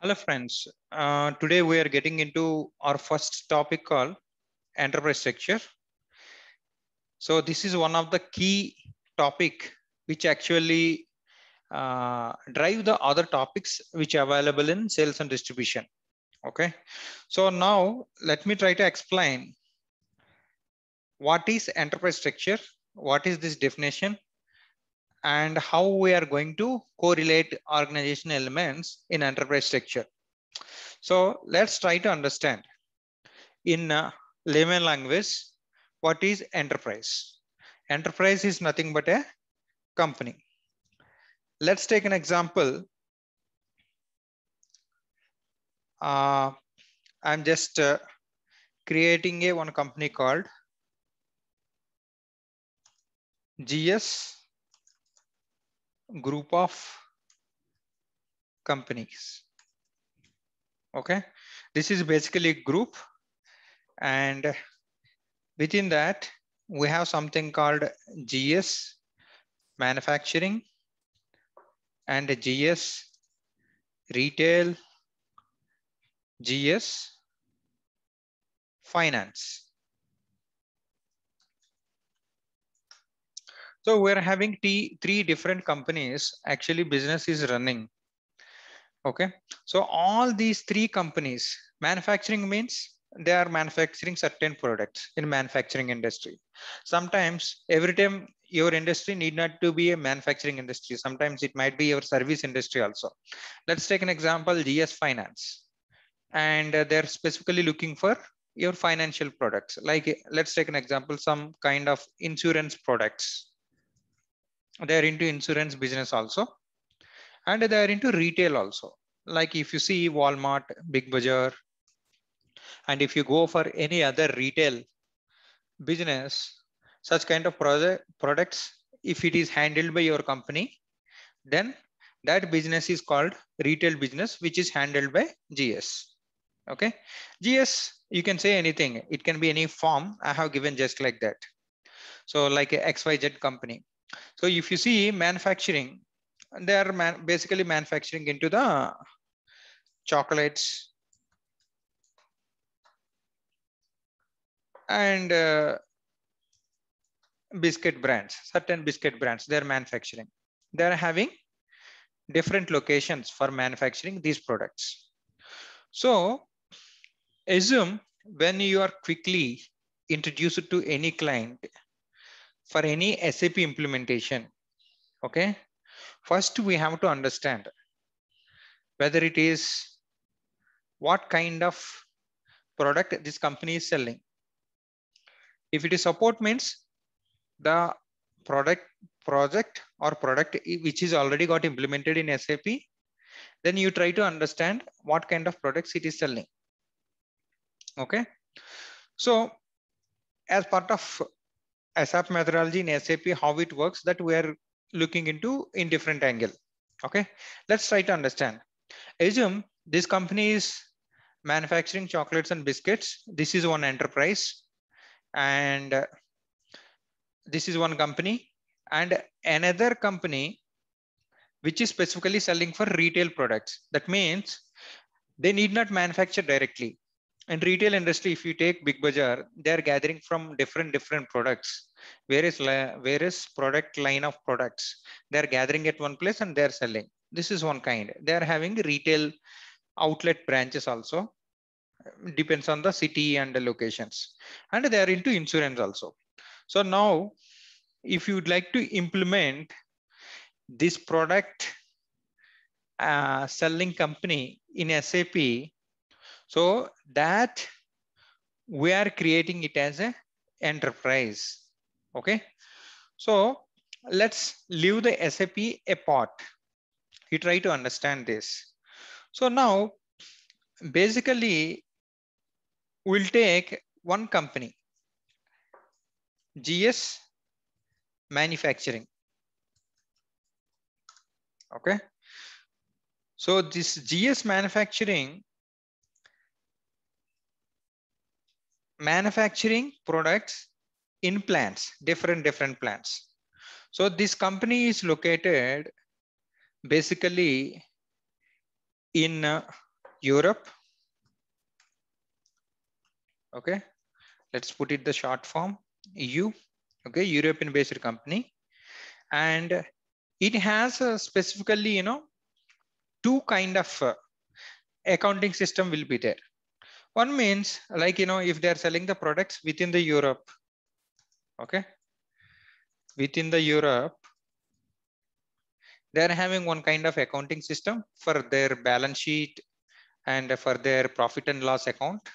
Hello friends, today we are getting into our first topic called enterprise structure. So this is one of the key topic which actually drive the other topics which are available in sales and distribution. Okay, so now let me try to explain what is enterprise structure, what is this definition, and how we are going to correlate organization elements in enterprise structure. So let's try to understand in layman language, what is enterprise? Enterprise is nothing but a company. Let's take an example. I'm just creating one company called GS Group of Companies. Okay, this is basically a group, and within that we have something called GS Manufacturing and GS Retail, GS Finance. So we're having three different companies. Actually, business is running. Okay. So all these three companies, manufacturing means they are manufacturing certain products in manufacturing industry. Sometimes every time your industry need not to be a manufacturing industry. Sometimes it might be your service industry also. Let's take an example, GS Finance. And they're specifically looking for your financial products. Like let's take an example, some kind of insurance products. They're into insurance business also, and they're into retail also. Like if you see Walmart, Big Bazaar, and if you go for any other retail business, such kind of products, if it is handled by your company, then that business is called retail business, which is handled by GS. Okay, GS, you can say anything. It can be any form. I have given just like that. So like a XYZ company. So if you see manufacturing, they are basically manufacturing into the chocolates and biscuit brands, certain biscuit brands, they're manufacturing. They're having different locations for manufacturing these products. So assume when you are quickly introduced to any client for any SAP implementation, okay, first we have to understand whether it is what kind of product this company is selling. If it is support means the project or product which is already got implemented in SAP, then you try to understand what kind of products it is selling. Okay. So as part of SAP methodology in SAP, how it works, that we are looking into in different angle. Okay. Let's try to understand. Assume this company is manufacturing chocolates and biscuits. This is one enterprise, and this is one company, and another company which is specifically selling for retail products. That means they need not manufacture directly. In retail industry, if you take Big Bazaar, they are gathering from different products, various product line of products. They are gathering at one place and they are selling. This is one kind. They are having retail outlet branches also. Depends on the city and the locations. And they are into insurance also. So now, if you would like to implement this product selling company in SAP, so that we are creating it as a enterprise. Okay. So let's leave the SAP apart. You try to understand this. So now basically we'll take one company, GS Manufacturing. Okay. So this GS Manufacturing manufacturing products in plants, different plants. So this company is located basically in Europe. Okay, let's put it the short form EU. Okay, European based company, and it has specifically, two kind of accounting system will be there. One means like, if they are selling the products within the Europe, okay, within the Europe, they are having one kind of accounting system for their balance sheet and for their profit and loss account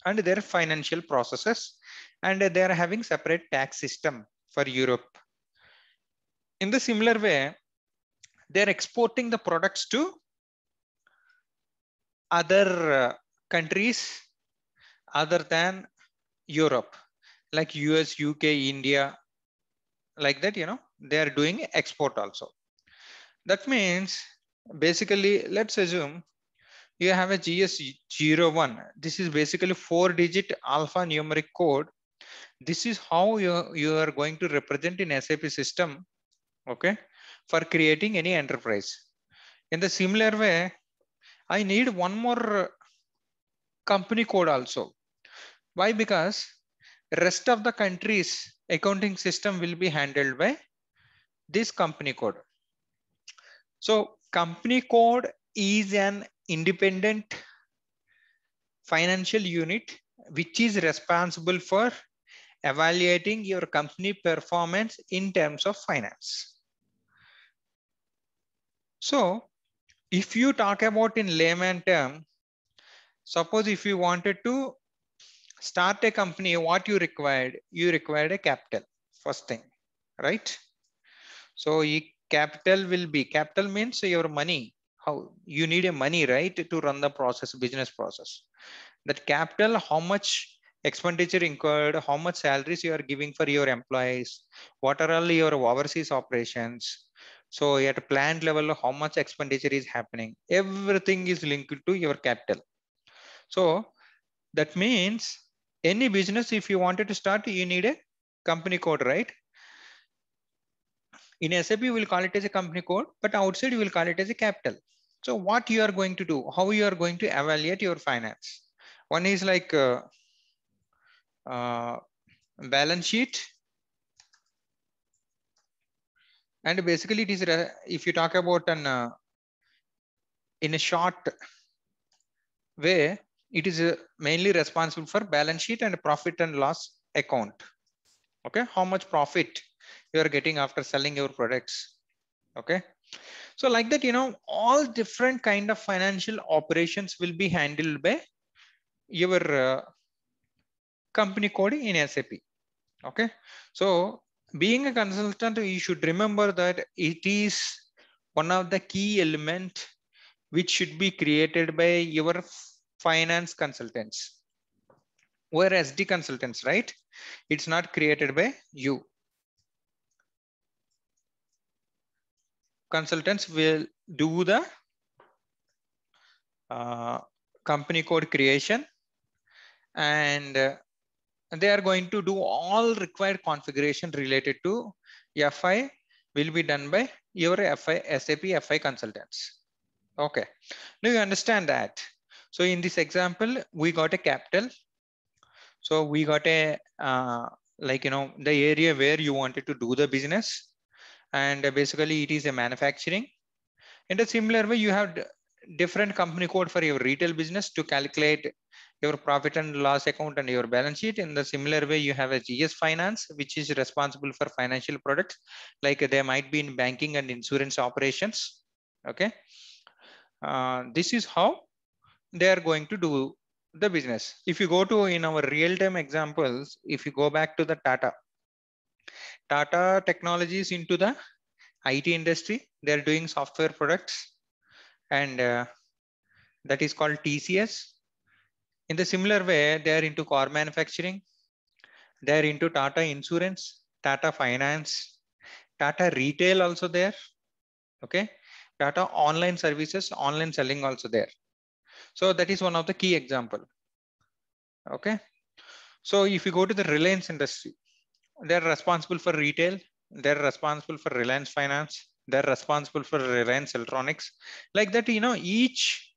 and their financial processes, and they are having separate tax system for Europe. In the similar way, they are exporting the products to other countries other than Europe, like US, UK, India, like that, they are doing export also. That means basically, let's assume you have a GS01. This is basically 4-digit alphanumeric code. This is how you are going to represent in SAP system, okay, for creating any enterprise. In the similar way, I need one more company code also. Why? Because rest of the countries accounting system will be handled by this company code. So company code is an independent financial unit which is responsible for evaluating your company performance in terms of finance. So if you talk about in layman term, suppose if you wanted to start a company, what you required a capital, first thing, right? So capital means your money. How you need a money, right, to run the business process. That capital, how much expenditure incurred, how much salaries you are giving for your employees, what are all your overseas operations. So at plant level, how much expenditure is happening. Everything is linked to your capital. So that means any business, if you wanted to start, you need a company code, right? In SAP, we will call it as a company code, but outside you will call it as a capital. So what you are going to do, how you are going to evaluate your finance. One is like balance sheet. And basically it is, if you talk about in a short way, it is mainly responsible for balance sheet and profit and loss account. Okay, how much profit you are getting after selling your products. Okay, so like that, all different kind of financial operations will be handled by your company code in SAP. Okay, so being a consultant, you should remember that it is one of the key element which should be created by your finance consultants. We're SD consultants, right? It's not created by you. Consultants will do the company code creation, and they are going to do all required configuration related to FI will be done by your SAP FI consultants. Okay, now you understand that. So in this example, we got a capital. So we got a the area where you wanted to do the business, and basically it is a manufacturing. In a similar way, you have different company code for your retail business to calculate your profit and loss account and your balance sheet. In the similar way, you have a GS finance, which is responsible for financial products, like they might be in banking and insurance operations. Okay, this is how they are going to do the business. If you go to in our real-time examples, if you go back to the Tata Technologies into the IT industry, they are doing software products, and that is called TCS. In the similar way, they are into car manufacturing. They are into Tata Insurance, Tata Finance, Tata Retail also there. Okay, Tata Online Services, online selling also there. So that is one of the key example. Okay, so if you go to the Reliance industry, they're responsible for retail. They're responsible for Reliance Finance. They're responsible for Reliance Electronics. Like that, each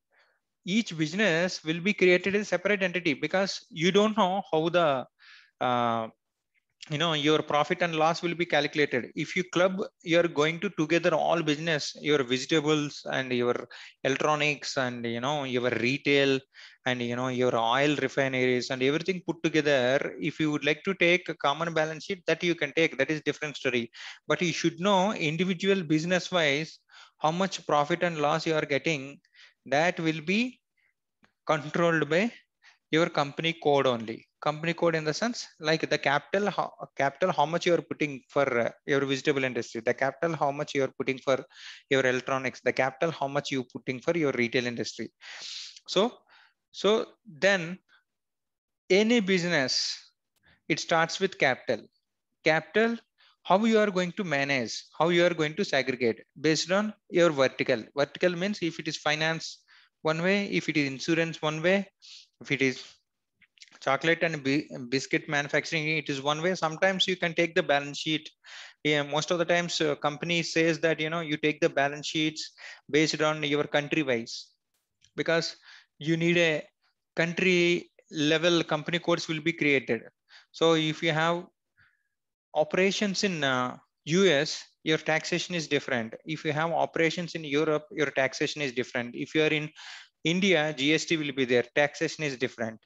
each business will be created as a separate entity, because you don't know how the your profit and loss will be calculated. If you club, you're going to together all business, your vegetables and your electronics and your retail and your oil refineries and everything put together. If you would like to take a common balance sheet, that you can take, that is different story. But you should know individual business wise how much profit and loss you are getting. That will be controlled by your company code only. Company code in the sense like the capital how much you are putting for your vegetable industry, the capital how much you are putting for your electronics, the capital how much you putting for your retail industry. So then any business, it starts with capital. How you are going to manage, how you are going to segregate based on your vertical means if it is finance one way, if it is insurance one way, if it is chocolate and biscuit manufacturing, it is one way. Sometimes you can take the balance sheet. Yeah, most of the times company says that you take the balance sheets based on your country wise, because you need a country level company codes will be created. So if you have operations in US, your taxation is different. If you have operations in Europe, your taxation is different. If you are in India, GST will be there, taxation is different,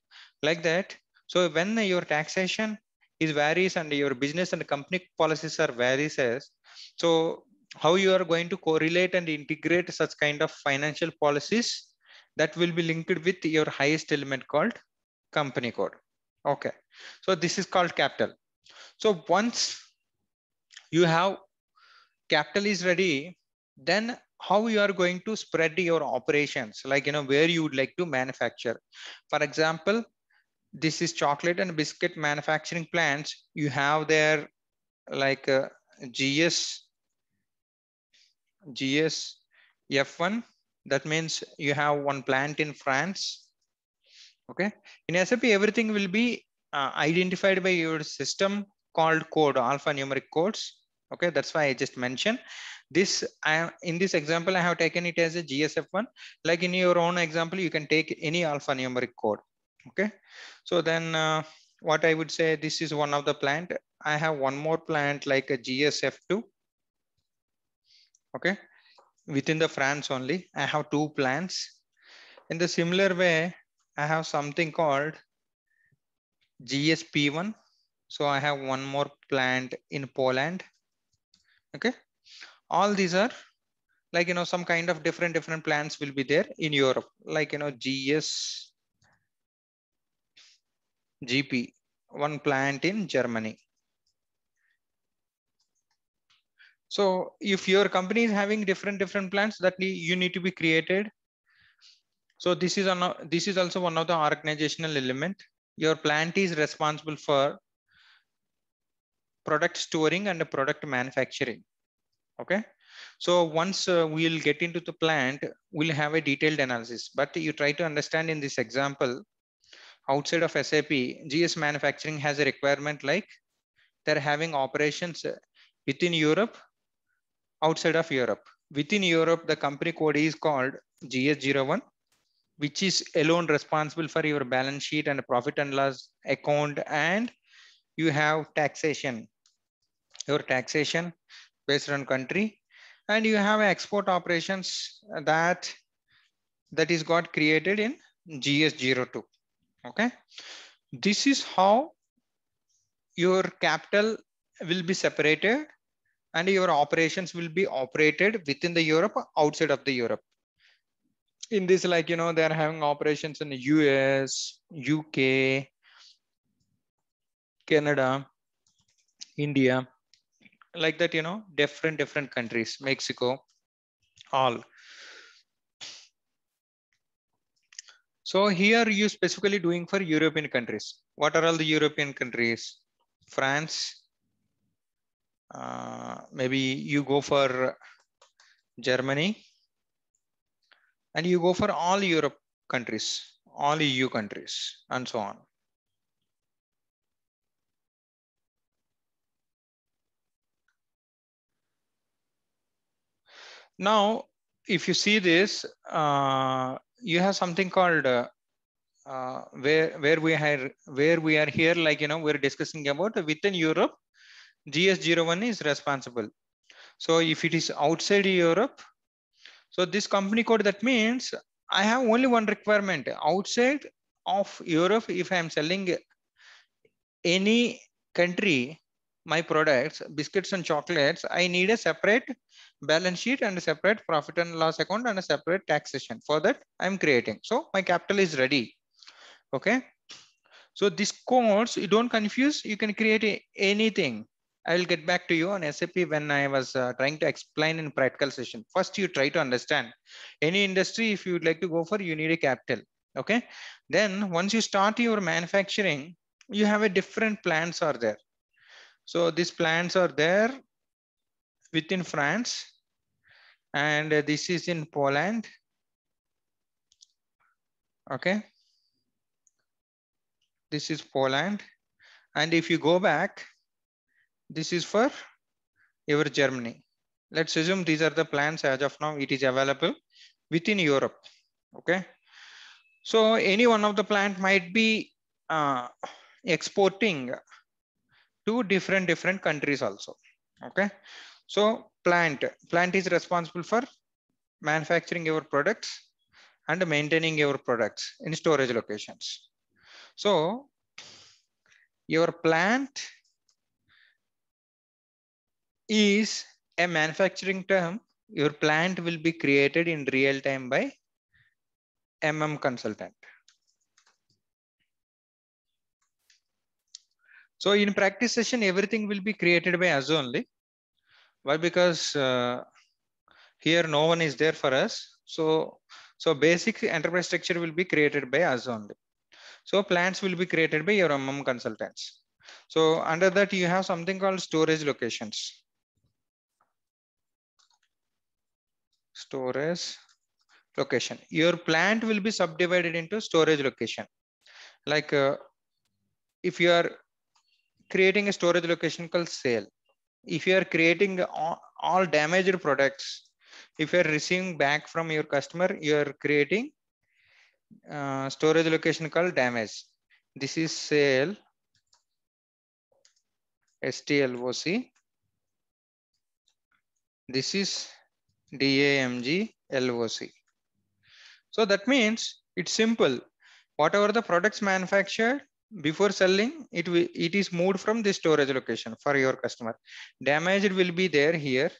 like that. So when your taxation is varies and your business and company policies are varies, so how you are going to correlate and integrate such kind of financial policies, that will be linked with your highest element called company code. Okay, so this is called capital. So once you have capital is ready, then how you are going to spread your operations, like where you would like to manufacture. For example, this is chocolate and biscuit manufacturing plants. You have there like gs f1, that means you have one plant in France. Okay, in SAP everything will be identified by your system called code, alphanumeric codes. Okay, that's why I just mentioned this. In this example I have taken it as a GSF1. Like in your own example you can take any alphanumeric code. Okay, so then what I would say, this is one of the plant. I have one more plant like a GSF2. Okay, within the France only I have two plants. In the similar way I have something called GSP1. So I have one more plant in Poland. Okay, all these are like some kind of different plants will be there in Europe, like GP, one plant in Germany. So if your company is having different plants, that you need to be created. So this is also one of the organizational element. Your plant is responsible for product storing and product manufacturing. Okay, so once we'll get into the plant, we'll have a detailed analysis, but you try to understand in this example, outside of SAP, GS manufacturing has a requirement like they're having operations within Europe, outside of Europe. Within Europe, the company code is called GS01, which is alone responsible for your balance sheet and profit and loss account, and you have taxation, your taxation based on country, and you have export operations that is got created in GS02. Okay, this is how your capital will be separated and your operations will be operated within the Europe, outside of the Europe. In this, like they are having operations in the US, UK, Canada, India, like that, different countries, Mexico, all. So here you specifically doing for European countries. What are all the European countries? France, maybe you go for Germany, and you go for all Europe countries, all EU countries, and so on. Now, if you see this, you have something called where we are here, like, we're discussing about within Europe, GS01 is responsible. So if it is outside Europe, so this company code, that means I have only one requirement outside of Europe. If I am selling any country my products, biscuits and chocolates, I need a separate balance sheet and a separate profit and loss account and a separate taxation. For that, I'm creating. So my capital is ready. Okay. So these codes, you don't confuse, you can create anything. I will get back to you on SAP when I was trying to explain in practical session. First, you try to understand any industry. If you would like to go for, you need a capital. Okay. Then once you start your manufacturing, you have a different plants are there. So these plants are there within France, and this is in Poland. Okay. This is Poland. And if you go back, this is for your Germany. Let's assume these are the plans as of now, it is available within Europe. Okay. So any one of the plant might be exporting to different countries also. Okay. So plant is responsible for manufacturing your products and maintaining your products in storage locations. So your plant is a manufacturing term. Your plant will be created in real time by consultant. So in practice session, everything will be created by us only. Why? Because here no one is there for us. So basic enterprise structure will be created by us only. So plants will be created by your consultants. So under that, you have something called storage locations. Storage location. Your plant will be subdivided into storage location. Like if you are creating a storage location called sale, if you are creating all damaged products, if you are receiving back from your customer, you are creating storage location called damage. This is sale, STLOC. This is DAMG LOC. So that means it's simple. Whatever the products manufactured before selling, it is moved from the storage location for your customer. Damaged will be there here.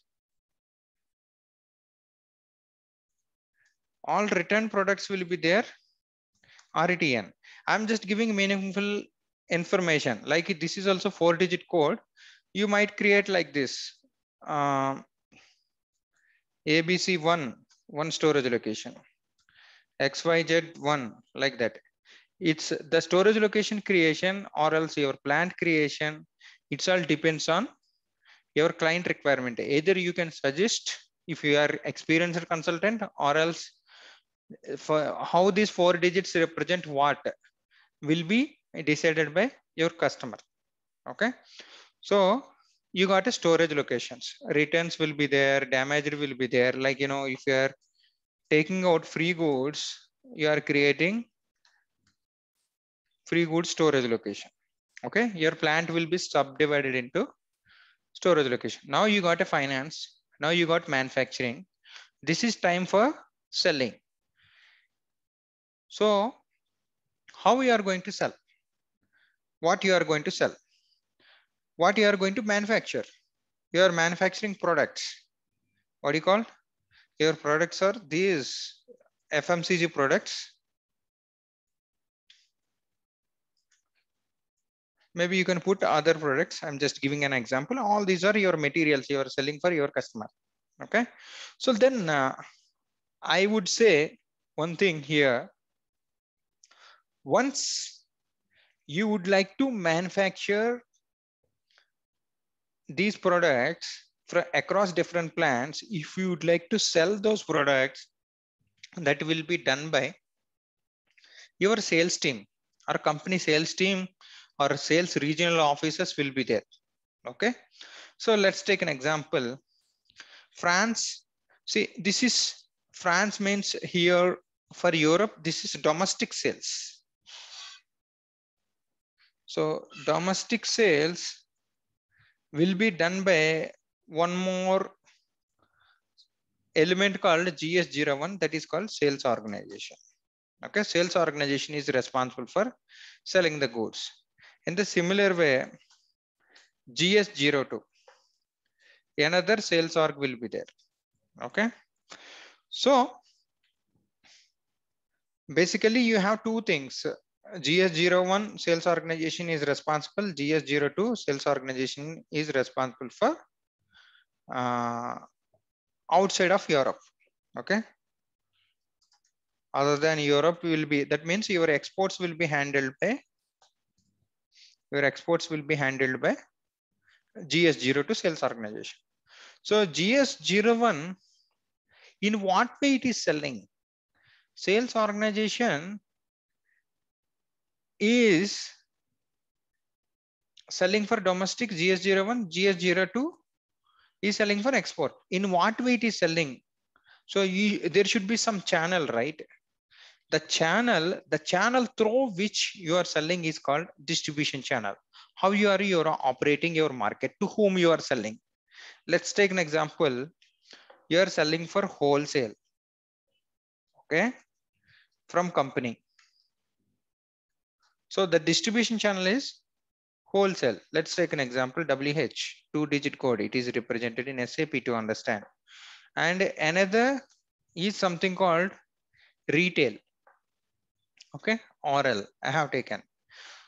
All return products will be there. RETN. I'm just giving meaningful information. Like this is also 4-digit code. You might create like this. ABC1, one storage location. XYZ1, like that. It's the storage location creation or else your plant creation. It's all depends on your client requirement. Either you can suggest if you are experienced consultant, or else for how these 4 digits represent what will be decided by your customer. Okay. So you got a storage locations. Returns will be there, damaged will be there. Like, if you are taking out free goods, you are creating free goods storage location. Okay. Your plant will be subdivided into storage location. Now you got a finance. Now you got manufacturing. This is time for selling. So how we are going to sell? What you are going to sell? What you are going to manufacture? You are manufacturing products. What do you call? Your products are these FMCG products. Maybe you can put other products. I'm just giving an example. All these are your materials you are selling for your customer. Okay. So then I would say one thing here. Once you would like to manufacture these products across different plants, if you would like to sell those products, that will be done by your sales team or company sales team or sales regional offices will be there. Okay. So let's take an example. France. See, this is France means here For Europe, this is domestic sales. So domestic sales will be done by one more element called GS01, that is called sales organization. Okay, sales organization is responsible for selling the goods. In the similar way, GS02, another sales org will be there. Okay, so basically you have two things. GS01 sales organization is responsible, GS02 sales organization is responsible for outside of Europe. Okay, other than Europe will be, that means your exports will be handled by GS02 sales organization. So GS01, in what way it is selling? Sales organization is selling for domestic, GS01, GS02 is selling for export. In what way it is selling? So there should be some channel, right? The channel through which you are selling is called distribution channel. How you are operating your market, to whom you are selling. Let's take an example. You are selling for wholesale, okay, from company. So the distribution channel is wholesale. Let's take an example, WH, 2-digit code. It is represented in SAP to understand. And another is something called retail. Okay, RL I have taken.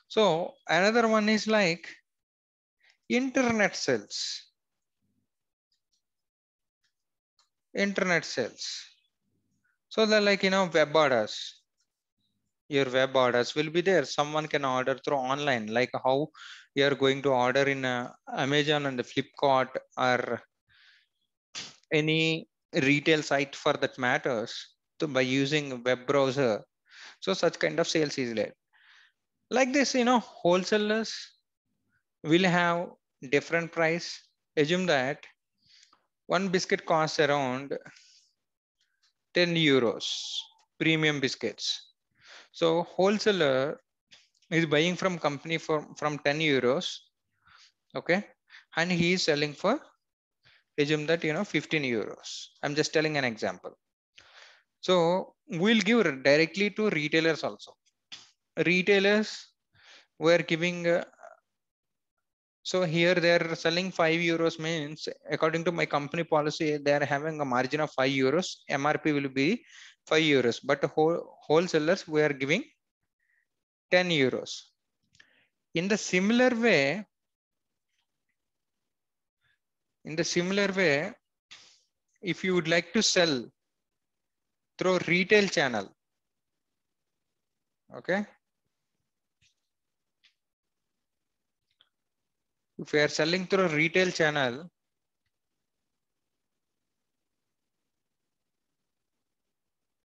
So another one is like internet sales. Internet sales. So they're like, web orders. Your web orders will be there. Someone can order through online, like how you are going to order in Amazon and the Flipkart or any retail site for that matters, so by using web browser. So such kind of sales is there. Like this, wholesalers will have different price. Assume that one biscuit costs around 10 euros, premium biscuits. So wholesaler is buying from company from 10 euros, okay, and he is selling for, assume that 15 euros. I'm just telling an example. So we'll give directly to retailers also. Retailers were giving so here they're selling 5 euros, means according to my company policy they are having a margin of 5 euros. MRP will be 5 euros, but wholesalers we are giving 10 euros. In the similar way, if you would like to sell through retail channel, okay, if we are selling through retail channel,